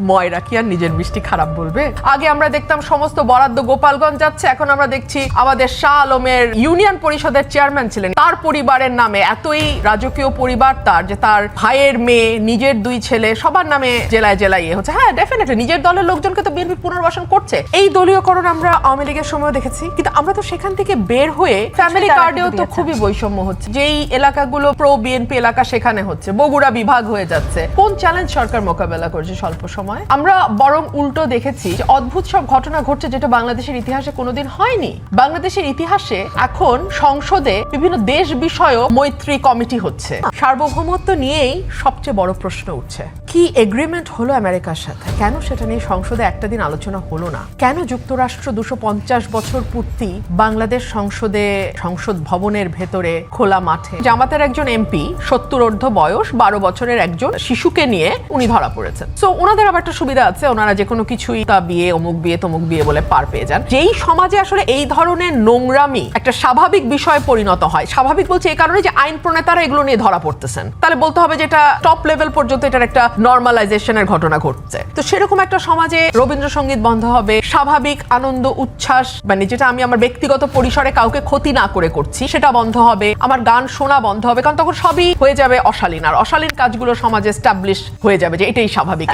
ময়রা কি আর নিজের মিষ্টি খারাপ বলবে? আগে আমরা দেখতাম সমস্ত বরাদ্দ গোপালগঞ্জ যাচ্ছে, এখন আমরা দেখছি আমাদের শাহ আলমের ইউনিয়ন পরিষদের চেয়ারম্যান ছিলেন, তার পরিবারের নামে এতই রাজকীয় পরিবার তার, যে তার ভাইয়ের মেয়ে, নিজের দুই ছেলে, সবার নামে জেলায় জেলায় হচ্ছে। হ্যাঁ, ডেফিনেটলি নিজের দলের লোকজনকে তো বিএনপি পুনর্বাসন করছে। এই দলীয়করণ আমরা আওয়ামী লীগের সময় দেখেছি, কিন্তু আমরা তো সেখান থেকে বের হয়ে ফ্যামিলি কার্ডেও তো খুবই বৈষম্য হচ্ছে। যেই এলাকাগুলো প্রো বিএনপি এলাকা সেখানে হচ্ছে, বগুড়া বিভাগ হয়ে যাচ্ছে। কোন চ্যালেঞ্জ সরকার মোকাবেলা করছে স্বল্প সময়? আমরা বরং উল্টো দেখেছি যে অদ্ভুত সব ঘটনা ঘটছে যেটা বাংলাদেশের ইতিহাসে কোনোদিন হয়নি। বাংলাদেশের ইতিহাসে এখন সংসদে বিভিন্ন দেশ বিষয়ক মৈত্রী কমিটি হচ্ছে। সার্বভৌমত্ব নিয়েই সবচেয়ে বড় প্রশ্ন উঠছে, কি এগ্রিমেন্ট হলো আমেরিকার সাথে, কেন সেটা নিয়ে সংসদে একটা দিন আলোচনা হলো না? কেন যুক্তরাষ্ট্র 250 বছর পূর্তি বাংলাদেশ সংসদে, সংসদ ভবনের ভেতরে খোলা মাঠে, জামাতের একজন এমপি 70 বয়স 12 বছরের একজন শিশুকে নিয়ে উনি ধরা পড়েছেন। সো ওনাদের আবার একটা সুবিধা আছে, ওনারা যে কোনো কিছুই তা বিয়ে, অমুক বিয়ে তমুক বিয়ে বলে পার পেয়ে যান। যেই সমাজে আসলে এই ধরনের নোংরামি একটা স্বাভাবিক বিষয়ে পরিণত হয়, স্বাভাবিক বলছে এই কারণে যে আইন প্রণেতারা এগুলো নিয়ে ধরা পড়তেছেন, তাহলে বলতে হবে যে এটা টপ লেভেল পর্যন্ত এটার একটা নর্মালাইজেশনের ঘটনা ঘটছে। তো সেরকম একটা সমাজে রবীন্দ্রসঙ্গীত বন্ধ হবে, স্বাভাবিক আনন্দ উচ্ছ্বাস, মানে যেটা আমি আমার ব্যক্তিগত পরিসরে কাউকে ক্ষতি না করে করছি সেটা বন্ধ হবে, আমার গান শোনা বন্ধ হবে, কারণ তখন সবই হয়ে যাবে অশালীন, আর অশালীন কাজগুলো সমাজে এস্টাবলিশ হয়ে যাবে যে এটাই স্বাভাবিক।